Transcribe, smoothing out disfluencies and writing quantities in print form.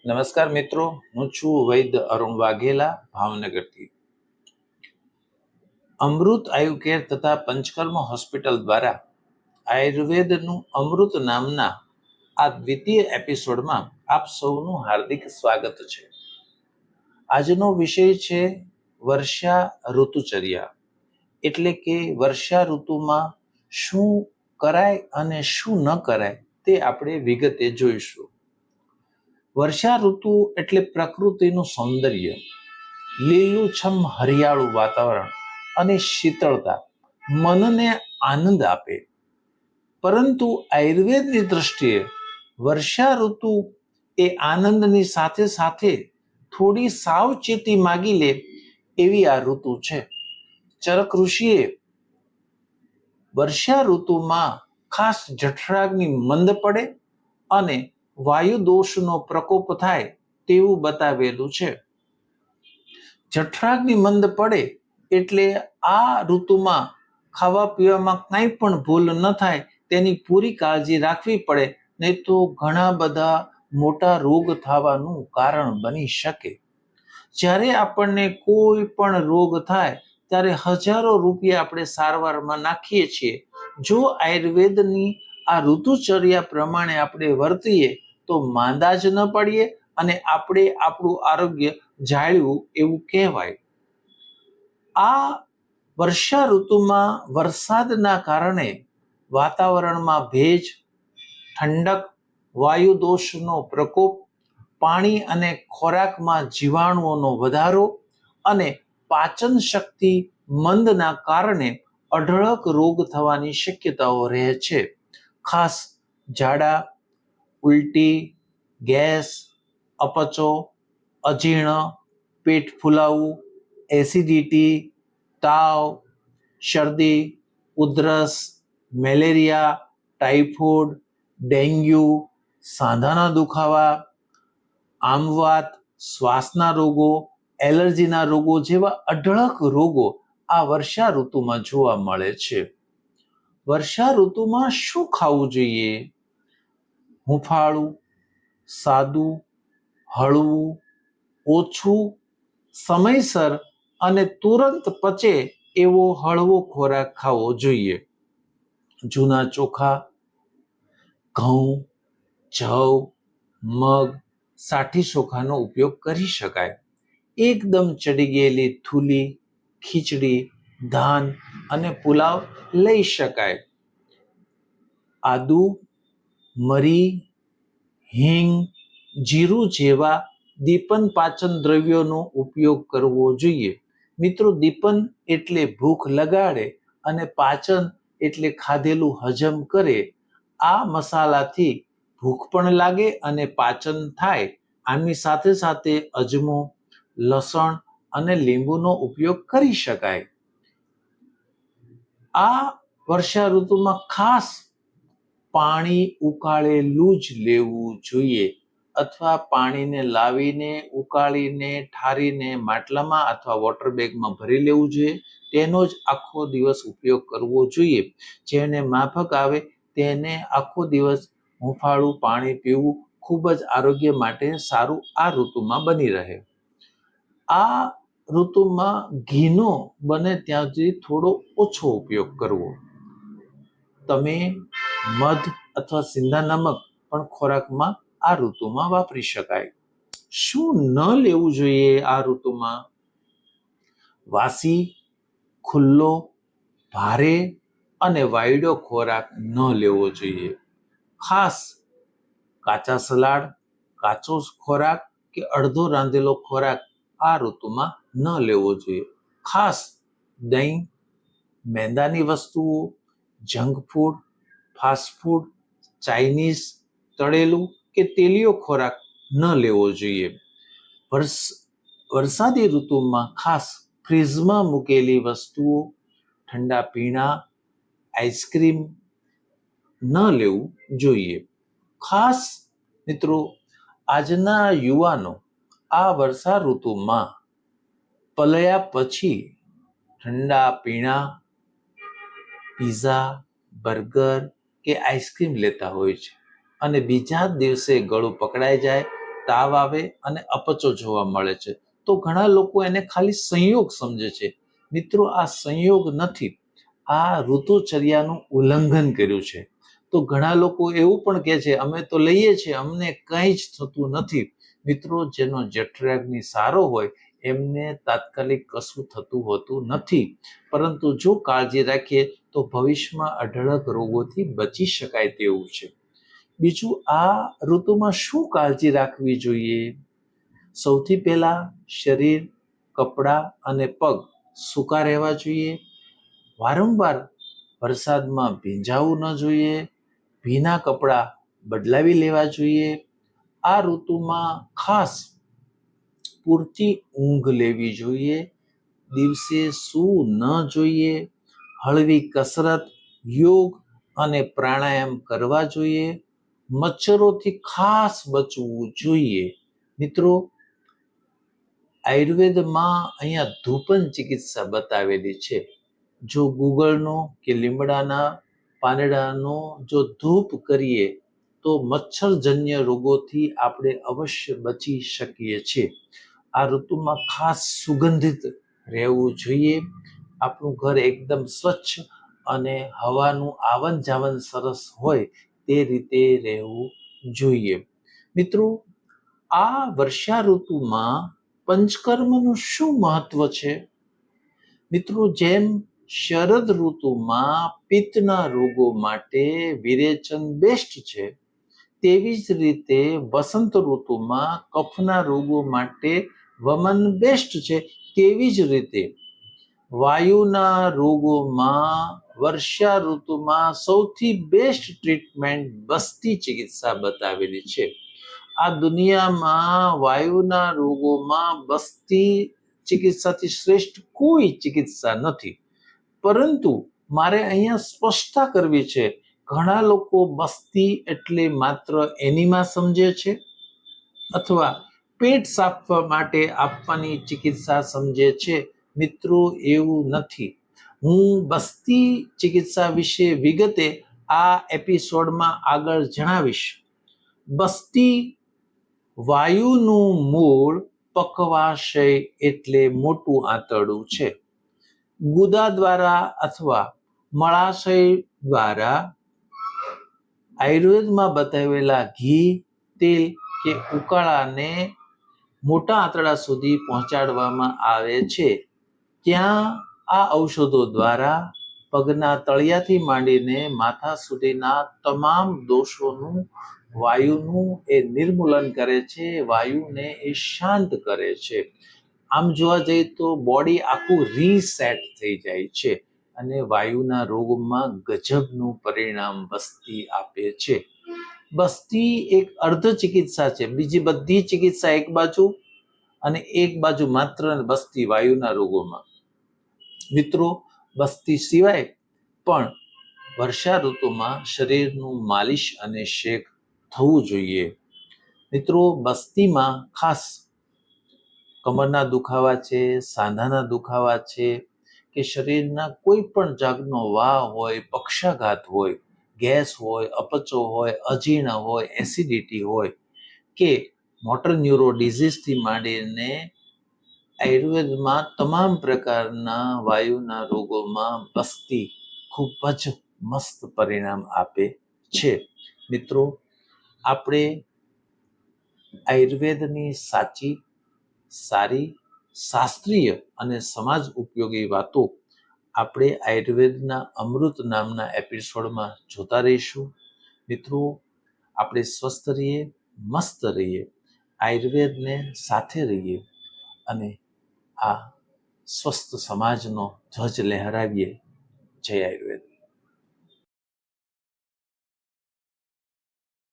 નમસ્કાર મિત્રો, હું છું વૈદ્ય અરુણ વાઘેલા, ભાવનગરથી. અમૃત આયુ કેર તથા પંચકર્મ હોસ્પિટલ દ્વારા આયુર્વેદનું અમૃત નામના આ દ્વિતીય એપિસોડમાં આપ સૌનું હાર્દિક સ્વાગત છે. આજનો વિષય છે વર્ષા ઋતુચર્યા, એટલે કે વર્ષા ઋતુમાં શું કરાય અને શું ન કરાય તે આપણે વિગતે જોઈશું. વર્ષા ઋતુ એટલે પ્રકૃતિનું સૌંદર્ય, લીલુંછમ હરિયાળું વાતાવરણ અને શીતળતા મનને આનંદ આપે. પરંતુ આયુર્વેદની દૃષ્ટિએ વર્ષા ઋતુ એ આનંદની સાથે સાથે થોડી સાવચેતી માગી લે એવી આ ઋતુ છે. ચરક ઋષિએ વર્ષા ઋતુમાં ખાસ જઠરાગ્નિ મંદ પડે અને વાયુ દોષનો પ્રકોપ થાય તેવું બતાવેલું છે. જઠરાગ્નિ મંદ પડે એટલે આ ઋતુમાં ખાવા પીવામાં કંઈ પણ ભૂલ ન થાય તેની પૂરી કાળજી રાખવી પડે, નહીં તો ઘણા બધા મોટા રોગ થવાનું કારણ બની શકે. જ્યારે આપણને કોઈ પણ રોગ થાય ત્યારે હજારો રૂપિયા આપણે સારવારમાં નાખીએ છીએ. જો આયુર્વેદની આ ઋતુચર્યા પ્રમાણે આપણે વર્તીએ તો માંદા જ ન પડીએ અને આપણે આપણું આરોગ્ય જાળવ્યું એવું કહેવાય. આ વર્ષા ઋતુમાં વરસાદના કારણે વાતાવરણમાં ભેજ, ઠંડક, વાયુ દોષનો પ્રકોપ, પાણી અને ખોરાકમાં જીવાણુઓનો વધારો અને પાચન શક્તિ મંદના કારણે અઢળક રોગ થવાની શક્યતાઓ રહે છે. ખાસ ઝાડા, ઉલટી, ગેસ, અપચો, અજીર્ણ, પેટ ફૂલાવું, એસિડિટી, તાવ, શરદી, ઉધરસ, મેલેરિયા, ટાઇફોઇડ, ડેન્ગ્યુ, સાંધાના દુખાવા, આમવાત, શ્વાસના રોગો, એલર્જીના રોગો જેવા અઢળક રોગો આ વર્ષા ઋતુમાં જોવા મળે છે. વર્ષા ઋતુમાં શું ખાવું જોઈએ? હુંફાળું, સાદું, હળવું, ઓછું, સમયસર અને તુરંત પચે એવો હળવો ખોરાક ખાવો જોઈએ. જૂના ચોખા, ઘઉં, જવ, મગ, સાઠી ચોખાનો ઉપયોગ કરી શકાય. એકદમ ચડી ગયેલી થૂલી, ખીચડી, ધાન અને પુલાવ લઈ શકાય. આદુ, મરી, હિંગ, જીરું જેવા દીપન પાચન દ્રવ્યોનો ઉપયોગ કરવો જોઈએ. મિત્રો, દીપન એટલે ભૂખ લગાડે અને પાચન એટલે ખાધેલું હજમ કરે. આ મસાલાથી ભૂખ પણ લાગે અને પાચન થાય. આની સાથે સાથે અજમો, લસણ અને લીંબુનો ઉપયોગ કરી શકાય. આ વર્ષા ઋતુમાં ખાસ પાણી ઉકાળેલું જ લેવું જોઈએ, અથવા પાણીને લાવીને ઉકાળીને ઠારીને માટલામાં અથવા વોટર બેગમાં ભરી લેવું જોઈએ. તેનો જ આખો દિવસ ઉપયોગ કરવો જોઈએ. જેને માફક આવે તેને આખો દિવસ હુંફાળું પાણી પીવું ખૂબ જ આરોગ્ય માટે સારું આ ઋતુમાં બની રહે. આ ઋતુમાં ઘીનો બને ત્યાં સુધી થોડો ઓછો ઉપયોગ કરવો. તમે મધ અથવા સિંધા નમક પણ ખોરાકમાં આ ઋતુમાં વાપરી શકાય. શું ન લેવું જોઈએ આ ઋતુમાં? વાસી, ખુલ્લો, ભારે અને વાયડો ખોરાક ન લેવો જોઈએ. ખાસ કાચા સલાડ, કાચો ખોરાક કે અડધો રાંધેલો ખોરાક આ ઋતુમાં ન લેવો જોઈએ. ખાસ દહીં, મેંદાની વસ્તુઓ, junk food, fast food, Chinese, તળેલું કે તેલીયો ખોરાક ન લેવો જોઈએ. વરસાદી ઋતુમાં ખાસ ફ્રીઝમાં મૂકેલી વસ્તુઓ, ઠંડા પીણા, આઈસ્ક્રીમ ન લેવું જોઈએ. ખાસ મિત્રો, આજના યુવાનો આ વર્ષા ઋતુમાં પલળ્યા પછી ઠંડા પીણા, પીઝા, બર્ગર કે આઈસ્ક્રીમ લેતા હોય છે અને બીજા જ દિવસે ગળું પકડાઈ જાય તાવ આવે અને અપચો જોવા મળે છે. તો ઘણા લોકો એને ખાલી સંયોગ સમજે છે. મિત્રો, આ સંયોગ નથી, આ ઋતુચર્યાનું ઉલ્લંઘન કર્યું છે. તો ઘણા લોકો એવું પણ કહે છે, અમે તો લઈએ છીએ, અમને કંઈ જ થતું નથી. મિત્રો, જેનો જઠરાગ્નિ સારો હોય એમને તાત્કાલિક કશું થતું હોતું નથી, પરંતુ જો કાળજી રાખીએ તો ભવિષ્યમાં અઢળક રોગોથી બચી શકાય તેવું છે. બીજું, આ ઋતુમાં શું કાળજી રાખવી જોઈએ? સૌથી પહેલા શરીર, કપડાં અને પગ સૂકા રહેવા જોઈએ. વારંવાર વરસાદમાં ભીંજાવું ન જોઈએ. ભીના કપડાં બદલાવી લેવા જોઈએ. આ ઋતુમાં ખાસ પૂરતી ઊંઘ લેવી જોઈએ. દિવસે સૂવું ન જોઈએ. હળવી કસરત, યોગ અને પ્રાણાયામ કરવા જોઈએ. મચ્છરોથી ખાસ બચવું જોઈએ. મિત્રો, આયુર્વેદમાં અહીંયા ધૂપન ચિકિત્સા બતાવેલી છે. જો ગુગળનો કે લીમડાના પાંદડાનો જો ધૂપ કરીએ તો મચ્છરજન્ય રોગોથી આપણે અવશ્ય બચી શકીએ છીએ. આ ઋતુમાં ખાસ સુગંધિત રહેવું જોઈએ. આપણું ઘર એકદમ સ્વચ્છ અને હવાનું આવન જાવન સરસ હોય તે રીતે રહેવું જોઈએ. મિત્રો, આ વર્ષા ઋતુમાં પંચકર્મનું શું મહત્વ છે? મિત્રો, જેમ શરદ ઋતુમાં પિત્તના રોગો માટે વિરેચન બેસ્ટ છે, તેવી જ રીતે વસંત ઋતુમાં કફના રોગો માટે વમન બેસ્ટ છે. તેવી જ રીતે વાયુના રોગોમાં વર્ષા ઋતુમાં સૌથી બેસ્ટ ટ્રીટમેન્ટ બસ્તી ચિકિત્સા બતાવેલી છે. આ દુનિયામાં વાયુના રોગોમાં બસ્તી ચિકિત્સાથી શ્રેષ્ઠ કોઈ ચિકિત્સા નથી. પરંતુ મારે અહીંયા સ્પષ્ટતા કરવી છે. ઘણા લોકો બસ્તી એટલે માત્ર એનિમા સમજે છે અથવા પેટ સાફ માટે આપવાની ચિકિત્સા સમજે છે. મિત્રો, એવું નથી. હું બસ્તી ચિકિત્સા વિશે વિગતે આ એપિસોડમાં આગળ જણાવીશ. બસ્તી વાયુનું મૂળ પકવાશય એટલે મોટું આંતરડું છે. ગુદા દ્વારા અથવા મળાશય દ્વારા આયુર્વેદમાં બતાવેલા ઘી, તેલ કે ઉકાળાને મોટા આંતરડા સુધી પહોંચાડવામાં આવે છે. ત્યાં આ ઔષધો દ્વારા પગના તળિયાથી માંડીને માથા સુધીના તમામ દોષોનું વાયુનું એ નિર્મૂલન કરે છે. વાયુને એ શાંત કરે છે. આમ જોવા જઈએ તો બોડી આખું રીસેટ થઈ જાય છે અને વાયુના રોગમાં ગજબનું પરિણામ બસ્તી આપે છે. બસ્તી એક અર્ધ ચિકિત્સા છે. બીજી બધી ચિકિત્સા એક બાજુ અને એક બાજુ માત્ર બસ્તી વાયુના રોગોમાં. મિત્રો, બસ્તી સિવાય પણ વર્ષા ઋતુમાં શરીરનું માલિશ અને શેક થવું જોઈએ. મિત્રો, બસ્તીમાં ખાસ કમરના દુખાવા છે, સાંધાના દુખાવા છે કે શરીરના કોઈ પણ જાતનો વાહ હોય, પક્ષાઘાત હોય, ગેસ હોય, અપચો હોય, અજીર્ણ હોય, એસિડિટી હોય કે મોટર ન્યુરો ડિઝીઝથી માંડીને આયુર્વેદમાં તમામ પ્રકારના વાયુના રોગોમાં બસ્તી ખૂબ જ મસ્ત પરિણામ આપે છે. મિત્રો, આપણે આયુર્વેદની સાચી, સારી, શાસ્ત્રીય અને સમાજ ઉપયોગી વાતો આપણે આયુર્વેદના અમૃત નામના એપિસોડમાં જોતા રહીશું. મિત્રો, આપણે સ્વસ્થ રહીએ, મસ્ત રહીએ, આયુર્વેદને સાથે રહીએ અને આ સ્વસ્થ સમાજનો ધ્વજ લહેરાવીએ. જય આયુર્વેદ.